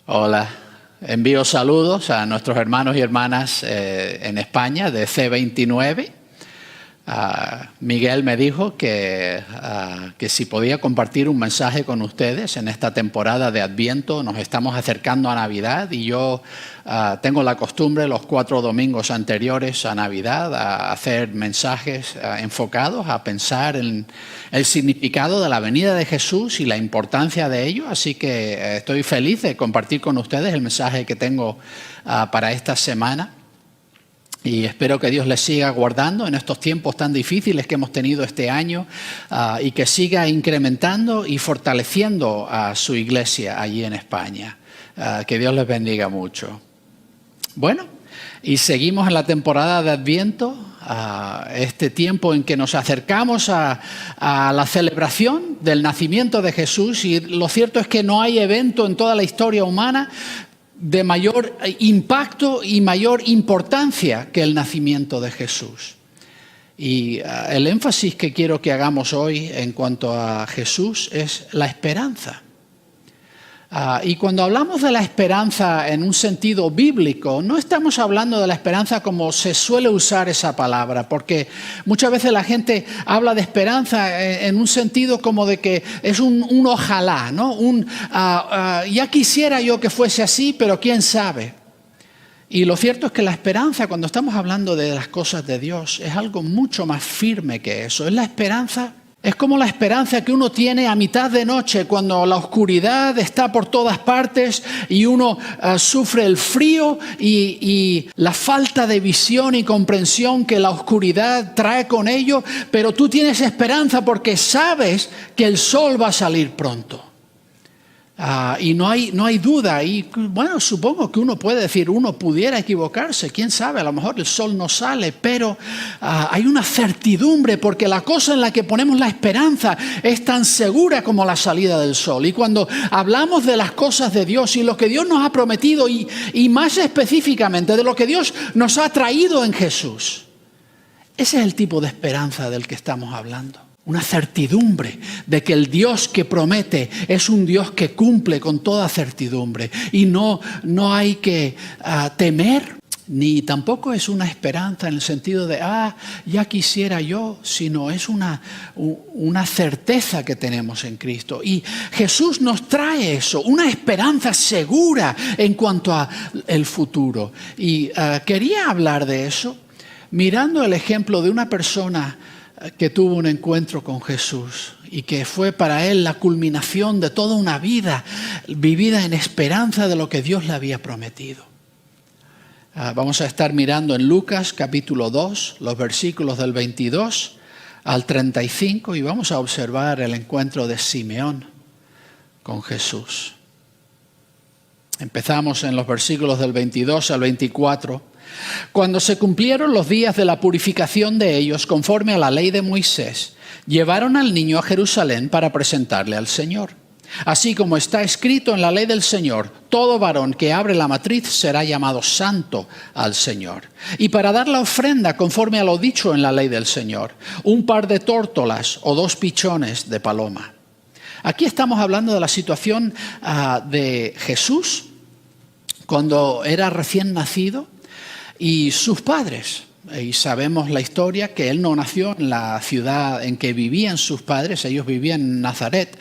Hola, envío saludos a nuestros hermanos y hermanas en España de C29. Miguel me dijo que si podía compartir un mensaje con ustedes en esta temporada de Adviento. Nos estamos acercando a Navidad y yo tengo la costumbre los 4 domingos anteriores a Navidad a hacer mensajes enfocados a pensar en el significado de la venida de Jesús y la importancia de ello. Así que estoy feliz de compartir con ustedes el mensaje que tengo para esta semana. Y espero que Dios les siga guardando en estos tiempos tan difíciles que hemos tenido este año y que siga incrementando y fortaleciendo a su iglesia allí en España. Que Dios les bendiga mucho. Bueno, y seguimos en la temporada de Adviento, este tiempo en que nos acercamos a la celebración del nacimiento de Jesús. Y lo cierto es que no hay evento en toda la historia humana de mayor impacto y mayor importancia que el nacimiento de Jesús. Y el énfasis que quiero que hagamos hoy en cuanto a Jesús es la esperanza. Y cuando hablamos de la esperanza en un sentido bíblico, no estamos hablando de la esperanza como se suele usar esa palabra, porque muchas veces la gente habla de esperanza en un sentido como de que es un ojalá, ¿no? Ya quisiera yo que fuese así, pero quién sabe. Y lo cierto es que la esperanza, cuando estamos hablando de las cosas de Dios, es algo mucho más firme que eso. Es la esperanza. Es como la esperanza que uno tiene a mitad de noche cuando la oscuridad está por todas partes y uno sufre el frío y la falta de visión y comprensión que la oscuridad trae con ello, pero tú tienes esperanza porque sabes que el sol va a salir pronto. Y no hay duda. Y bueno, supongo que uno puede decir, uno pudiera equivocarse, quién sabe, a lo mejor el sol no sale, pero hay una certidumbre porque la cosa en la que ponemos la esperanza es tan segura como la salida del sol. Y cuando hablamos de las cosas de Dios y lo que Dios nos ha prometido y más específicamente de lo que Dios nos ha traído en Jesús, ese es el tipo de esperanza del que estamos hablando. Una certidumbre de que el Dios que promete es un Dios que cumple con toda certidumbre. Y no hay que temer, ni tampoco es una esperanza en el sentido de, ya quisiera yo, sino es una certeza que tenemos en Cristo. Y Jesús nos trae eso, una esperanza segura en cuanto al futuro. Y quería hablar de eso mirando el ejemplo de una persona que tuvo un encuentro con Jesús y que fue para él la culminación de toda una vida vivida en esperanza de lo que Dios le había prometido. Vamos a estar mirando en Lucas capítulo 2, los versículos del 22 al 35 y vamos a observar el encuentro de Simeón con Jesús. Empezamos en los versículos del 22 al 24. Cuando se cumplieron los días de la purificación de ellos conforme a la ley de Moisés, llevaron al niño a Jerusalén para presentarle al Señor. Así como está escrito en la ley del Señor, todo varón que abre la matriz será llamado santo al Señor. Y para dar la ofrenda conforme a lo dicho en la ley del Señor, un par de tórtolas o 2 pichones de paloma. Aquí estamos hablando de la situación de Jesús cuando era recién nacido. Y sus padres, y sabemos la historia que él no nació en la ciudad en que vivían sus padres, ellos vivían en Nazaret,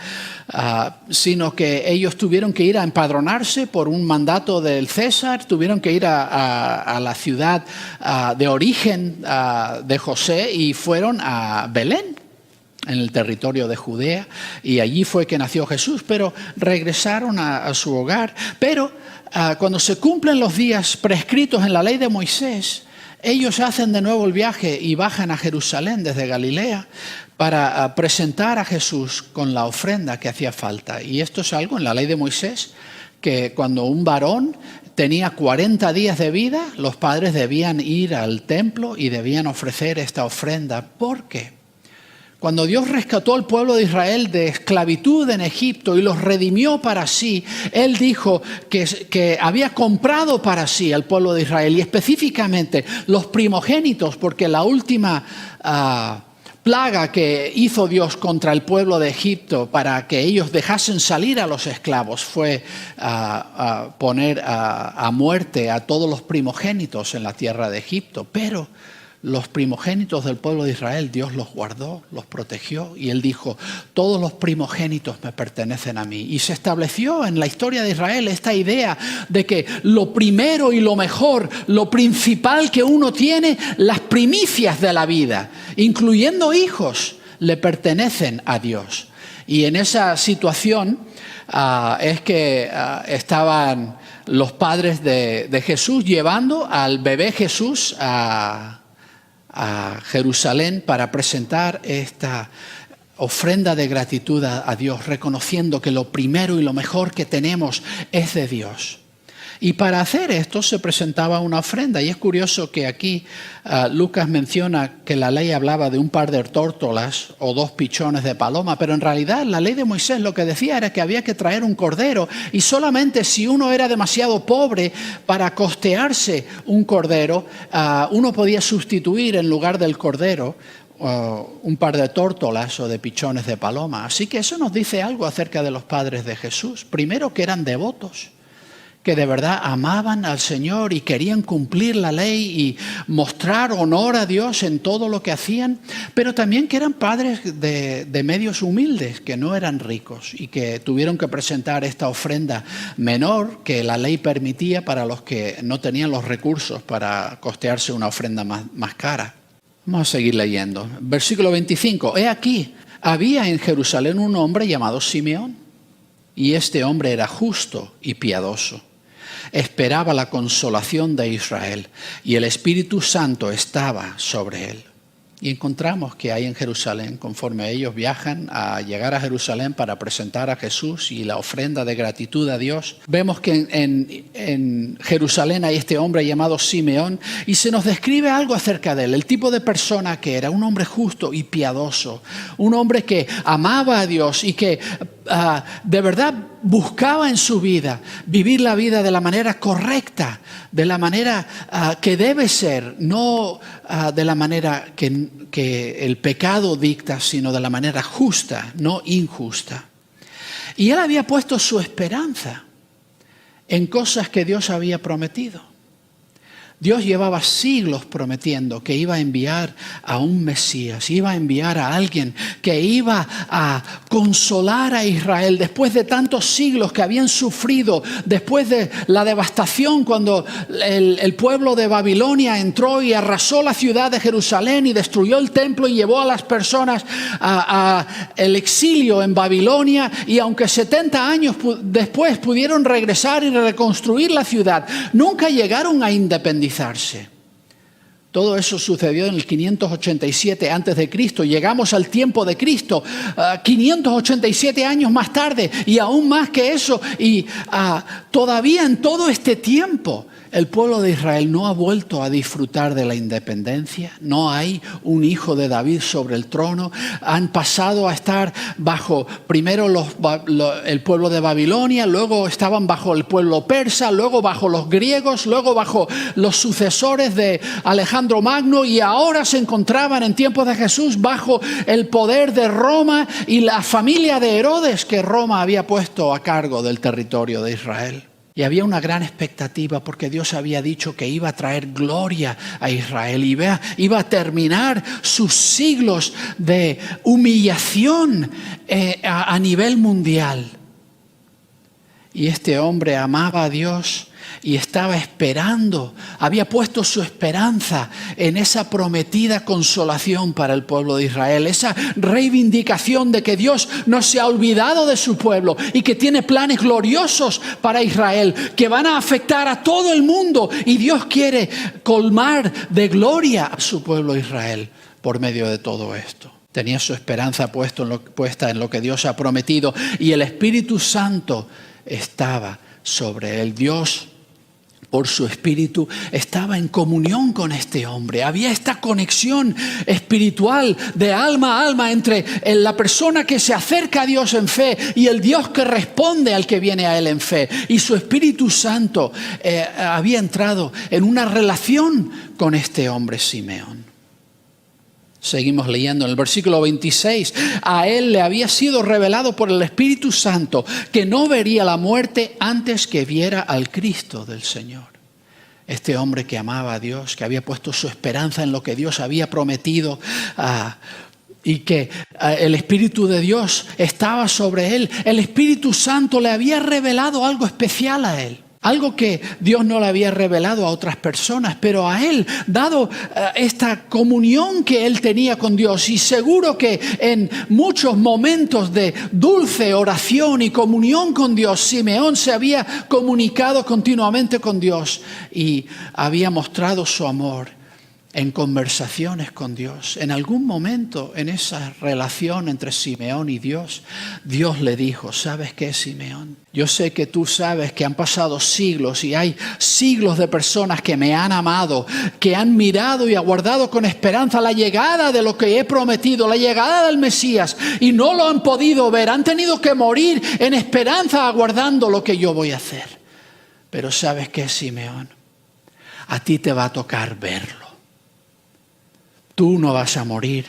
sino que ellos tuvieron que ir a empadronarse por un mandato del César, tuvieron que ir a la ciudad de origen de José y fueron a Belén, en el territorio de Judea, y allí fue que nació Jesús, pero regresaron a su hogar. Pero cuando se cumplen los días prescritos en la ley de Moisés, ellos hacen de nuevo el viaje y bajan a Jerusalén desde Galilea para presentar a Jesús con la ofrenda que hacía falta. Y esto es algo en la ley de Moisés, que cuando un varón tenía 40 días de vida, los padres debían ir al templo y debían ofrecer esta ofrenda, porque Cuando Dios rescató al pueblo de Israel de esclavitud en Egipto y los redimió para sí, Él dijo que había comprado para sí al pueblo de Israel y específicamente los primogénitos, porque la última plaga que hizo Dios contra el pueblo de Egipto para que ellos dejasen salir a los esclavos fue poner a muerte a todos los primogénitos en la tierra de Egipto. Pero los primogénitos del pueblo de Israel, Dios los guardó, los protegió y Él dijo, todos los primogénitos me pertenecen a mí. Y se estableció en la historia de Israel esta idea de que lo primero y lo mejor, lo principal que uno tiene, las primicias de la vida, incluyendo hijos, le pertenecen a Dios. Y en esa situación es que estaban los padres de Jesús llevando al bebé Jesús a Jerusalén para presentar esta ofrenda de gratitud a Dios, reconociendo que lo primero y lo mejor que tenemos es de Dios. Y para hacer esto se presentaba una ofrenda. Y es curioso que aquí Lucas menciona que la ley hablaba de un par de tórtolas o 2 pichones de paloma, pero en realidad la ley de Moisés lo que decía era que había que traer un cordero y solamente si uno era demasiado pobre para costearse un cordero, uno podía sustituir en lugar del cordero un par de tórtolas o de pichones de paloma. Así que eso nos dice algo acerca de los padres de Jesús. Primero, que eran devotos, que de verdad amaban al Señor y querían cumplir la ley y mostrar honor a Dios en todo lo que hacían, pero también que eran padres de medios humildes, que no eran ricos y que tuvieron que presentar esta ofrenda menor que la ley permitía para los que no tenían los recursos para costearse una ofrenda más cara. Vamos a seguir leyendo. Versículo 25. He aquí, había en Jerusalén un hombre llamado Simeón, y este hombre era justo y piadoso. Esperaba la consolación de Israel y el Espíritu Santo estaba sobre él. Y encontramos que hay en Jerusalén, conforme ellos viajan a llegar a Jerusalén para presentar a Jesús y la ofrenda de gratitud a Dios, vemos que en Jerusalén hay este hombre llamado Simeón y se nos describe algo acerca de él, el tipo de persona que era, un hombre justo y piadoso, un hombre que amaba a Dios y que de verdad buscaba en su vida vivir la vida de la manera correcta, de la manera que debe ser, no de la manera que el pecado dicta, sino de la manera justa, no injusta. Y él había puesto su esperanza en cosas que Dios había prometido. Dios llevaba siglos prometiendo que iba a enviar a un Mesías, iba a enviar a alguien que iba a consolar a Israel después de tantos siglos que habían sufrido, después de la devastación cuando el pueblo de Babilonia entró y arrasó la ciudad de Jerusalén y destruyó el templo y llevó a las personas al exilio en Babilonia, y aunque 70 años después pudieron regresar y reconstruir la ciudad, nunca llegaron a independizarse. Todo eso sucedió en el 587 a.C. Llegamos al tiempo de Cristo, 587 años más tarde, y aún más que eso. Y todavía en todo este tiempo, el pueblo de Israel no ha vuelto a disfrutar de la independencia. No hay un hijo de David sobre el trono. Han pasado a estar bajo primero el pueblo de Babilonia, luego estaban bajo el pueblo persa, luego bajo los griegos, luego bajo los sucesores de Alejandro Magno, y ahora se encontraban en tiempos de Jesús bajo el poder de Roma y la familia de Herodes que Roma había puesto a cargo del territorio de Israel. Y había una gran expectativa porque Dios había dicho que iba a traer gloria a Israel y iba a terminar sus siglos de humillación a nivel mundial. Y este hombre amaba a Dios y estaba esperando, había puesto su esperanza en esa prometida consolación para el pueblo de Israel, esa reivindicación de que Dios no se ha olvidado de su pueblo y que tiene planes gloriosos para Israel que van a afectar a todo el mundo, y Dios quiere colmar de gloria a su pueblo Israel por medio de todo esto. Tenía su esperanza puesta en lo que Dios ha prometido, y el Espíritu Santo estaba sobre él. Dios por su espíritu, estaba en comunión con este hombre. Había esta conexión espiritual de alma a alma entre la persona que se acerca a Dios en fe y el Dios que responde al que viene a él en fe. Y su Espíritu Santo había entrado en una relación con este hombre Simeón. Seguimos leyendo en el versículo 26. A él le había sido revelado por el Espíritu Santo que no vería la muerte antes que viera al Cristo del Señor. Este hombre que amaba a Dios, que había puesto su esperanza en lo que Dios había prometido, y que el Espíritu de Dios estaba sobre él. El Espíritu Santo le había revelado algo especial a él. Algo que Dios no le había revelado a otras personas, pero a él, dado esta comunión que él tenía con Dios, y seguro que en muchos momentos de dulce oración y comunión con Dios, Simeón se había comunicado continuamente con Dios y había mostrado su amor en conversaciones con Dios. En algún momento en esa relación entre Simeón y Dios, Dios le dijo: ¿sabes qué, Simeón? Yo sé que tú sabes que han pasado siglos y hay siglos de personas que me han amado, que han mirado y aguardado con esperanza la llegada de lo que he prometido, la llegada del Mesías, y no lo han podido ver. Han tenido que morir en esperanza aguardando lo que yo voy a hacer. Pero ¿sabes qué, Simeón? A ti te va a tocar verlo. Tú no vas a morir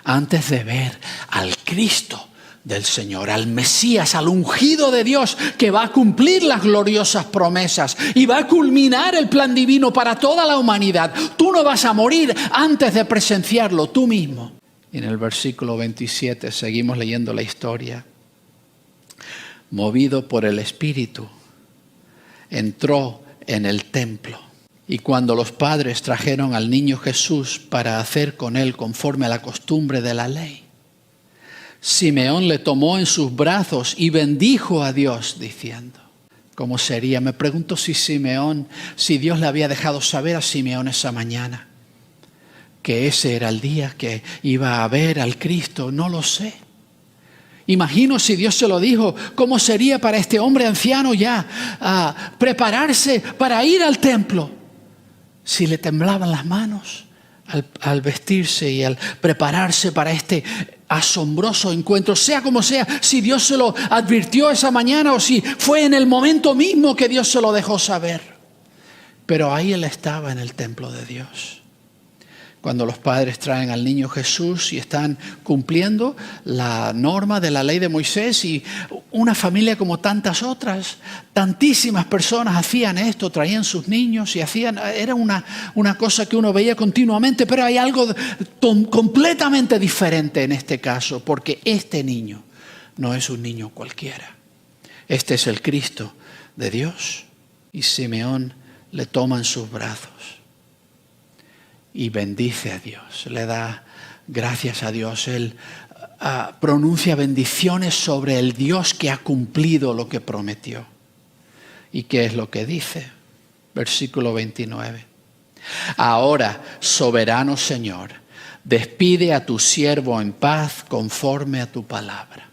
antes de ver al Cristo del Señor, al Mesías, al ungido de Dios, que va a cumplir las gloriosas promesas y va a culminar el plan divino para toda la humanidad. Tú no vas a morir antes de presenciarlo tú mismo. Y en el versículo 27 seguimos leyendo la historia. Movido por el Espíritu, entró en el templo. Y cuando los padres trajeron al niño Jesús para hacer con él conforme a la costumbre de la ley, Simeón le tomó en sus brazos y bendijo a Dios diciendo: ¿cómo sería? Me pregunto si Dios le había dejado saber a Simeón esa mañana que ese era el día que iba a ver al Cristo. No lo sé. Imagino si Dios se lo dijo, ¿cómo sería para este hombre anciano ya prepararse para ir al templo? Si le temblaban las manos al vestirse y al prepararse para este asombroso encuentro, sea como sea, si Dios se lo advirtió esa mañana o si fue en el momento mismo que Dios se lo dejó saber. Pero ahí él estaba en el templo de Dios. Cuando los padres traen al niño Jesús y están cumpliendo la norma de la ley de Moisés, y una familia como tantas otras, tantísimas personas hacían esto, traían sus niños y era una cosa que uno veía continuamente, pero hay algo completamente diferente en este caso, porque este niño no es un niño cualquiera. Este es el Cristo de Dios, y Simeón le toma en sus brazos y bendice a Dios, le da gracias a Dios. Él pronuncia bendiciones sobre el Dios que ha cumplido lo que prometió. ¿Y qué es lo que dice? Versículo 29. Ahora, soberano Señor, despide a tu siervo en paz conforme a tu palabra.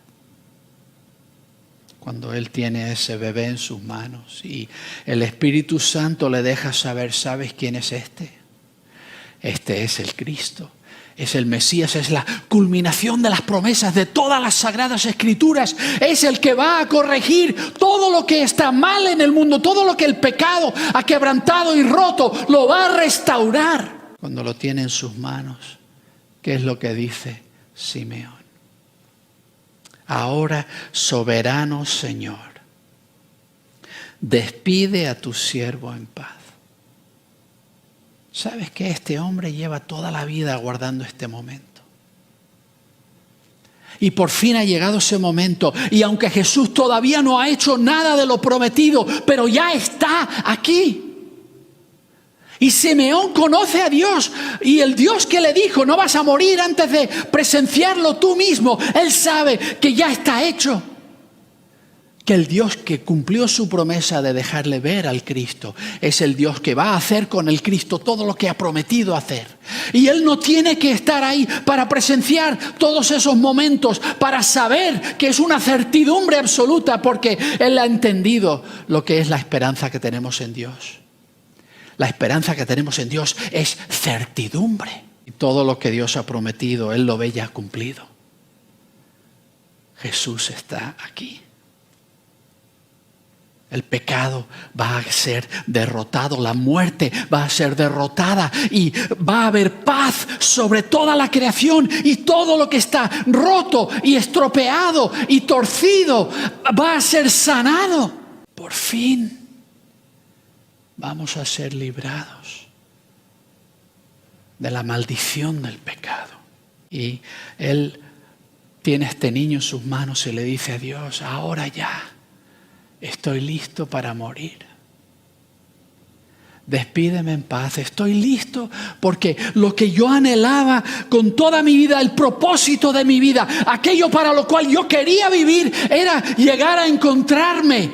Cuando él tiene a ese bebé en sus manos y el Espíritu Santo le deja saber: ¿sabes quién es este? Este es el Cristo, es el Mesías, es la culminación de las promesas de todas las sagradas escrituras. Es el que va a corregir todo lo que está mal en el mundo, todo lo que el pecado ha quebrantado y roto, lo va a restaurar. Cuando lo tiene en sus manos, ¿qué es lo que dice Simeón? Ahora, soberano Señor, despide a tu siervo en paz. ¿Sabes que este hombre lleva toda la vida aguardando este momento? Y por fin ha llegado ese momento. Y aunque Jesús todavía no ha hecho nada de lo prometido, pero ya está aquí. Y Simeón conoce a Dios. Y el Dios que le dijo: no vas a morir antes de presenciarlo tú mismo. Él sabe que ya está hecho. Que el Dios que cumplió su promesa de dejarle ver al Cristo es el Dios que va a hacer con el Cristo todo lo que ha prometido hacer. Y él no tiene que estar ahí para presenciar todos esos momentos, para saber que es una certidumbre absoluta, porque él ha entendido lo que es la esperanza que tenemos en Dios. La esperanza que tenemos en Dios es certidumbre. Y todo lo que Dios ha prometido, Él lo ve ya cumplido. Jesús está aquí. El pecado va a ser derrotado, la muerte va a ser derrotada y va a haber paz sobre toda la creación, y todo lo que está roto y estropeado y torcido va a ser sanado. Por fin vamos a ser librados de la maldición del pecado. Y Él tiene a este niño en sus manos y le dice a Dios: ahora ya estoy listo para morir. Despídeme en paz. Estoy listo porque lo que yo anhelaba con toda mi vida, el propósito de mi vida, aquello para lo cual yo quería vivir, era llegar a encontrarme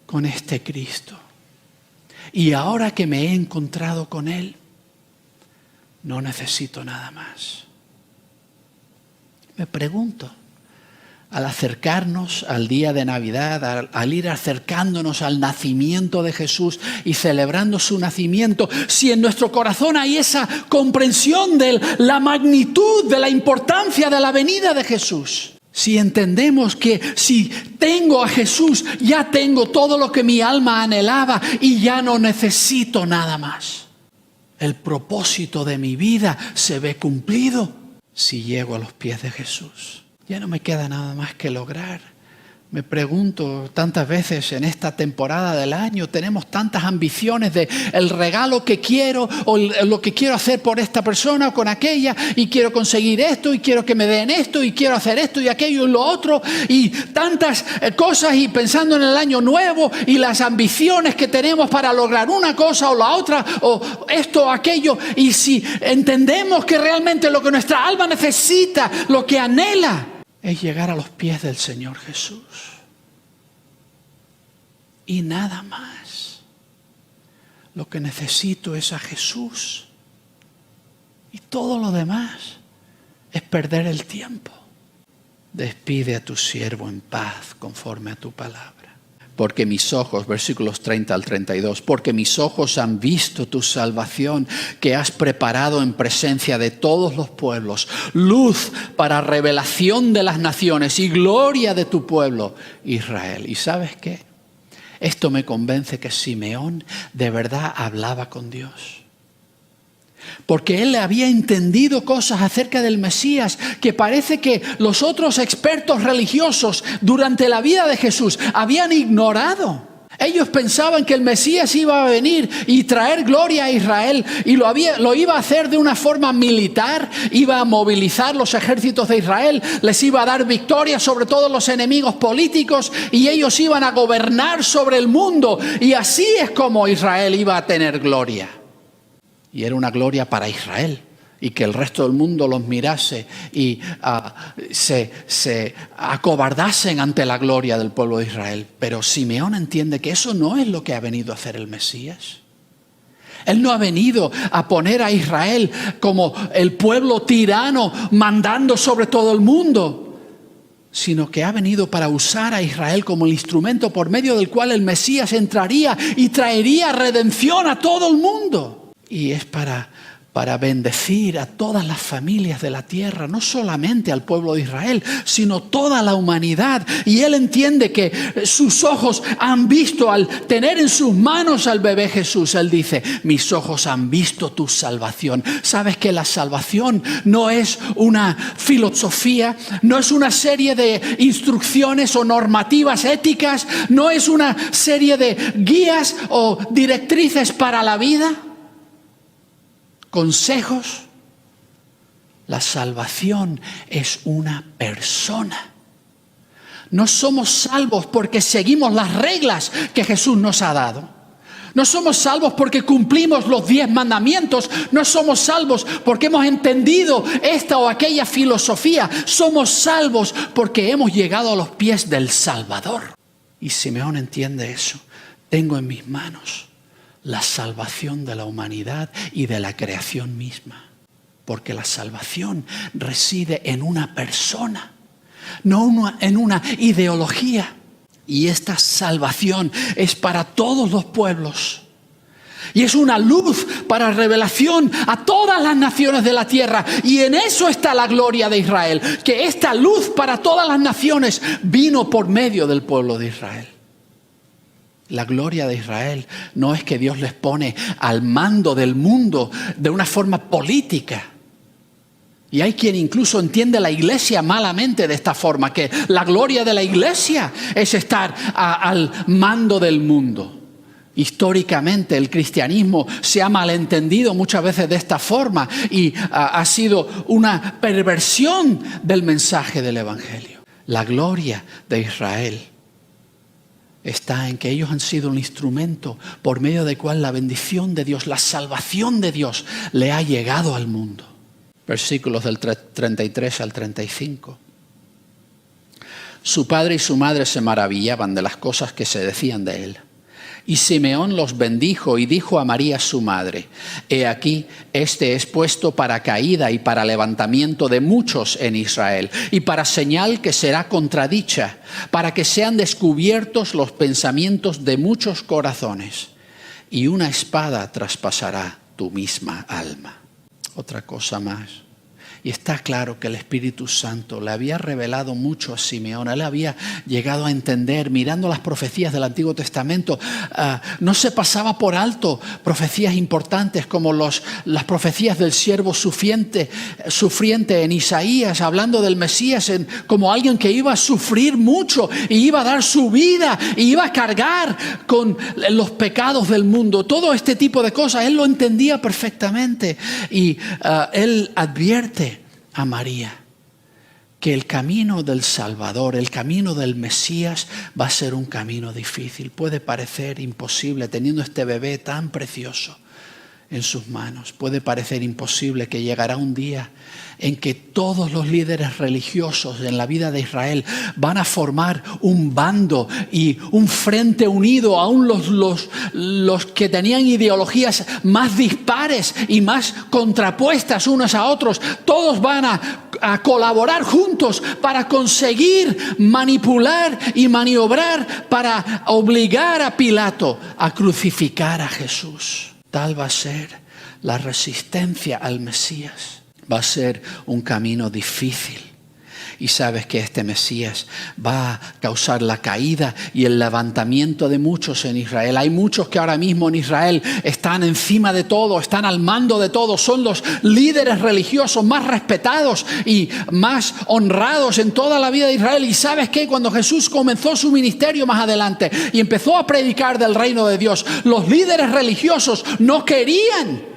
con este Cristo. Y ahora que me he encontrado con Él, no necesito nada más. Me pregunto, al acercarnos al día de Navidad, al ir acercándonos al nacimiento de Jesús y celebrando su nacimiento, si en nuestro corazón hay esa comprensión de la magnitud, de la importancia de la venida de Jesús. Si entendemos que si tengo a Jesús, ya tengo todo lo que mi alma anhelaba y ya no necesito nada más. El propósito de mi vida se ve cumplido si llego a los pies de Jesús. Ya no me queda nada más que lograr. Me pregunto tantas veces en esta temporada del año, tenemos tantas ambiciones de el regalo que quiero o lo que quiero hacer por esta persona o con aquella, y quiero conseguir esto y quiero que me den esto y quiero hacer esto y aquello y lo otro, y tantas cosas, y pensando en el año nuevo y las ambiciones que tenemos para lograr una cosa o la otra o esto o aquello. Y si entendemos que realmente lo que nuestra alma necesita, lo que anhela, es llegar a los pies del Señor Jesús. Y nada más. Lo que necesito es a Jesús. Y todo lo demás es perder el tiempo. Despide a tu siervo en paz conforme a tu palabra. Porque mis ojos, versículos 30 al 32, porque mis ojos han visto tu salvación que has preparado en presencia de todos los pueblos, luz para revelación de las naciones y gloria de tu pueblo Israel. ¿Y sabes qué? Esto me convence que Simeón de verdad hablaba con Dios. Porque él había entendido cosas acerca del Mesías que parece que los otros expertos religiosos durante la vida de Jesús habían ignorado. Ellos pensaban que el Mesías iba a venir y traer gloria a Israel, y lo iba a hacer de una forma militar, iba a movilizar los ejércitos de Israel, les iba a dar victoria sobre todos los enemigos políticos y ellos iban a gobernar sobre el mundo, y así es como Israel iba a tener gloria. Y era una gloria para Israel, y que el resto del mundo los mirase y se acobardasen ante la gloria del pueblo de Israel. Pero Simeón entiende que eso no es lo que ha venido a hacer el Mesías. Él no ha venido a poner a Israel como el pueblo tirano mandando sobre todo el mundo, sino que ha venido para usar a Israel como el instrumento por medio del cual el Mesías entraría y traería redención a todo el mundo. Y es para bendecir a todas las familias de la tierra, no solamente al pueblo de Israel, sino toda la humanidad. Y él entiende que sus ojos han visto, al tener en sus manos al bebé Jesús, él dice: mis ojos han visto tu salvación. Sabes que la salvación no es una filosofía, no es una serie de instrucciones o normativas éticas, no es una serie de guías o directrices para la vida, consejos. La salvación es una persona. No somos salvos porque seguimos las reglas que Jesús nos ha dado. No somos salvos porque cumplimos los 10 mandamientos. No somos salvos porque hemos entendido esta o aquella filosofía. Somos salvos porque hemos llegado a los pies del Salvador. Y Simeón entiende eso. Tengo en mis manos la salvación de la humanidad y de la creación misma. Porque la salvación reside en una persona, no en una ideología. Y esta salvación es para todos los pueblos. Y es una luz para revelación a todas las naciones de la tierra. Y en eso está la gloria de Israel, que esta luz para todas las naciones vino por medio del pueblo de Israel. La gloria de Israel no es que Dios les pone al mando del mundo de una forma política. Y hay quien incluso entiende la iglesia malamente de esta forma, que la gloria de la iglesia es estar al mando del mundo. Históricamente el cristianismo se ha malentendido muchas veces de esta forma y ha sido una perversión del mensaje del Evangelio. La gloria de Israel está en que ellos han sido un instrumento por medio del cual la bendición de Dios, la salvación de Dios le ha llegado al mundo. Versículos del 33 al 35. Su padre y su madre se maravillaban de las cosas que se decían de él. Y Simeón los bendijo y dijo a María su madre: He aquí, este es puesto para caída y para levantamiento de muchos en Israel, y para señal que será contradicha, para que sean descubiertos los pensamientos de muchos corazones, y una espada traspasará tu misma alma. Otra cosa más. Y está claro que el Espíritu Santo le había revelado mucho a Simeón. Él había llegado a entender, mirando las profecías del Antiguo Testamento, no se pasaba por alto profecías importantes como las profecías del siervo sufriente en Isaías, hablando del Mesías como alguien que iba a sufrir mucho y iba a dar su vida y iba a cargar con los pecados del mundo. Todo este tipo de cosas él lo entendía perfectamente y él advierte a María que el camino del Salvador, el camino del Mesías va a ser un camino difícil. Puede parecer imposible teniendo este bebé tan precioso en sus manos. Puede parecer imposible que llegará un día en que todos los líderes religiosos en la vida de Israel van a formar un bando y un frente unido, aún los que tenían ideologías más dispares y más contrapuestas unos a otros. Todos van a colaborar juntos para conseguir manipular y maniobrar para obligar a Pilato a crucificar a Jesús. Tal va a ser la resistencia al Mesías. Va a ser un camino difícil. Y sabes que este Mesías va a causar la caída y el levantamiento de muchos en Israel. Hay muchos que ahora mismo en Israel están encima de todo, están al mando de todo. Son los líderes religiosos más respetados y más honrados en toda la vida de Israel. Y sabes que cuando Jesús comenzó su ministerio más adelante y empezó a predicar del reino de Dios, los líderes religiosos no querían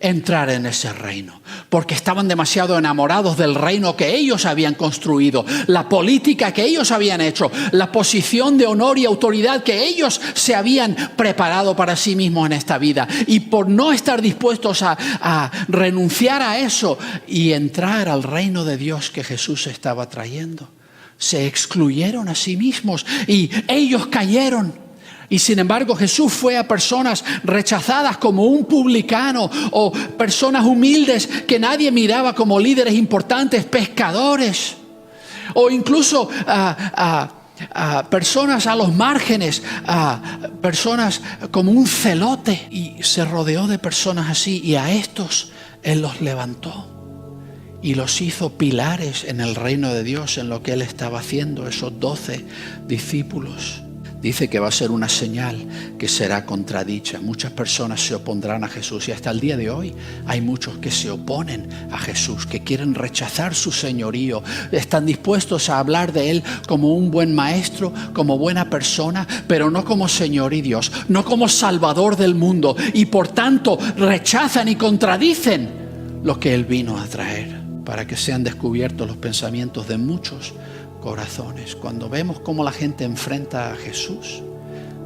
entrar en ese reino, porque estaban demasiado enamorados del reino que ellos habían construido, la política que ellos habían hecho, la posición de honor y autoridad que ellos se habían preparado para sí mismos en esta vida. Y por no estar dispuestos a renunciar a eso y entrar al reino de Dios que Jesús estaba trayendo, se excluyeron a sí mismos y ellos cayeron. Y sin embargo Jesús fue a personas rechazadas como un publicano o personas humildes que nadie miraba como líderes importantes, pescadores o incluso a personas a los márgenes, a personas como un celote. Y se rodeó de personas así y a estos Él los levantó y los hizo pilares en el reino de Dios, en lo que Él estaba haciendo, esos 12 discípulos. Dice que va a ser una señal que será contradicha. Muchas personas se opondrán a Jesús y hasta el día de hoy hay muchos que se oponen a Jesús, que quieren rechazar su señorío. Están dispuestos a hablar de Él como un buen maestro, como buena persona, pero no como Señor y Dios, no como Salvador del mundo. Y por tanto rechazan y contradicen lo que Él vino a traer, para que sean descubiertos los pensamientos de muchos corazones. Cuando vemos cómo la gente enfrenta a Jesús,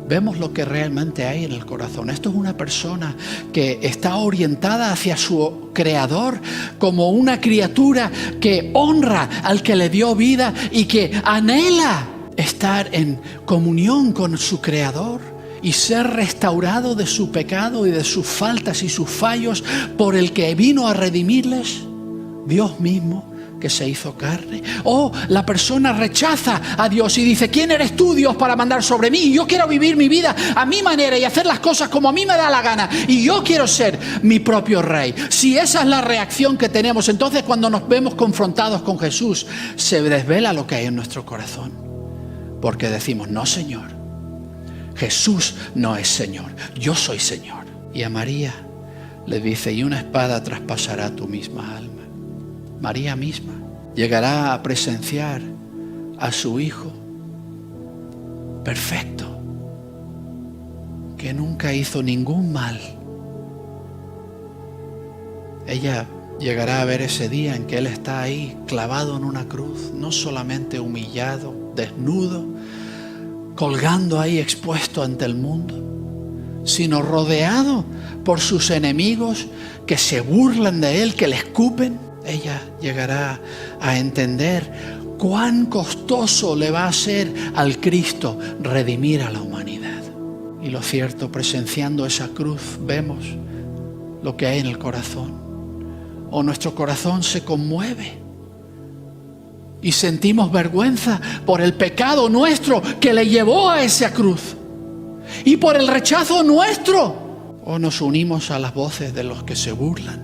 vemos lo que realmente hay en el corazón. Esto es una persona que está orientada hacia su Creador como una criatura que honra al que le dio vida y que anhela estar en comunión con su Creador y ser restaurado de su pecado y de sus faltas y sus fallos por el que vino a redimirles, Dios mismo, que se hizo carne. O la persona rechaza a Dios y dice: ¿quién eres tú, Dios, para mandar sobre mí? Yo quiero vivir mi vida a mi manera y hacer las cosas como a mí me da la gana. Y yo quiero ser mi propio rey. Si esa es la reacción que tenemos, entonces cuando nos vemos confrontados con Jesús, se desvela lo que hay en nuestro corazón. Porque decimos: no, Señor, Jesús no es Señor, yo soy Señor. Y a María le dice: y una espada traspasará tu misma alma. María misma llegará a presenciar a su Hijo perfecto, que nunca hizo ningún mal. Ella llegará a ver ese día en que Él está ahí clavado en una cruz, no solamente humillado, desnudo, colgando ahí expuesto ante el mundo, sino rodeado por sus enemigos que se burlan de Él, que le escupen. Ella llegará a entender cuán costoso le va a ser al Cristo redimir a la humanidad. Y lo cierto, presenciando esa cruz, vemos lo que hay en el corazón. O nuestro corazón se conmueve y sentimos vergüenza por el pecado nuestro que le llevó a esa cruz y por el rechazo nuestro. O nos unimos a las voces de los que se burlan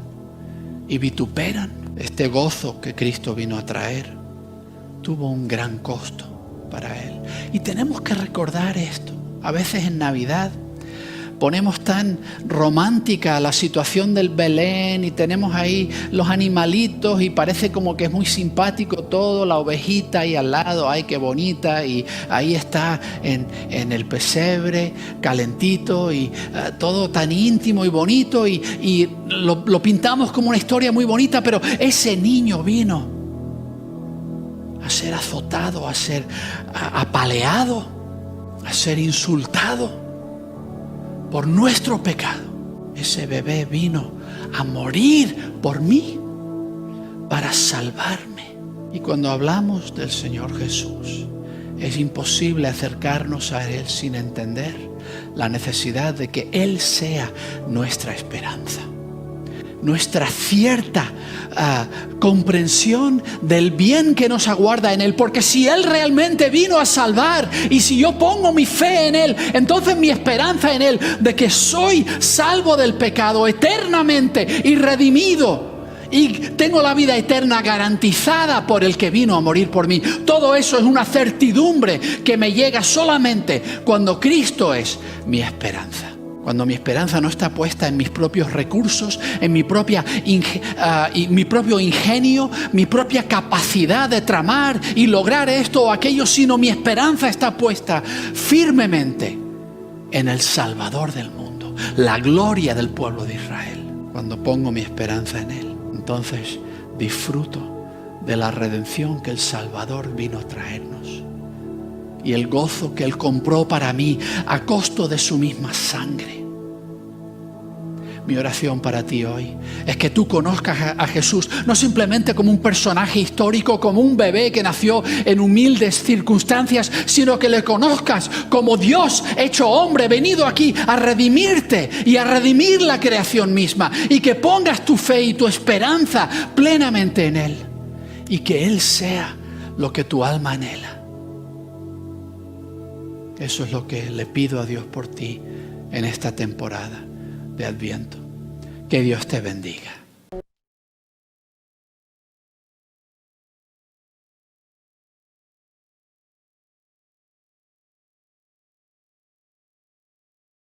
y vituperan. Este gozo que Cristo vino a traer tuvo un gran costo para Él. Y tenemos que recordar esto. A veces en Navidad ponemos tan romántica la situación del Belén y tenemos ahí los animalitos y parece como que es muy simpático todo, la ovejita ahí al lado, ay qué bonita, y ahí está en el pesebre calentito y todo tan íntimo y bonito y lo pintamos como una historia muy bonita, pero ese niño vino a ser azotado, a ser apaleado, a ser insultado por nuestro pecado. Ese bebé vino a morir por mí para salvarme. Y cuando hablamos del Señor Jesús, es imposible acercarnos a Él sin entender la necesidad de que Él sea nuestra esperanza, nuestra cierta comprensión del bien que nos aguarda en Él. Porque si Él realmente vino a salvar y si yo pongo mi fe en Él, entonces mi esperanza en Él de que soy salvo del pecado eternamente y redimido y tengo la vida eterna garantizada por el que vino a morir por mí. Todo eso es una certidumbre que me llega solamente cuando Cristo es mi esperanza. Cuando mi esperanza no está puesta en mis propios recursos, en mi propio ingenio, mi propia capacidad de tramar y lograr esto o aquello, sino mi esperanza está puesta firmemente en el Salvador del mundo, la gloria del pueblo de Israel. Cuando pongo mi esperanza en Él, entonces disfruto de la redención que el Salvador vino a traernos y el gozo que Él compró para mí a costo de su misma sangre. Mi oración para ti hoy es que tú conozcas a Jesús no simplemente como un personaje histórico, como un bebé que nació en humildes circunstancias, sino que le conozcas como Dios hecho hombre, venido aquí a redimirte y a redimir la creación misma, y que pongas tu fe y tu esperanza plenamente en Él y que Él sea lo que tu alma anhela. Eso es lo que le pido a Dios por ti en esta temporada de Adviento. Que Dios te bendiga.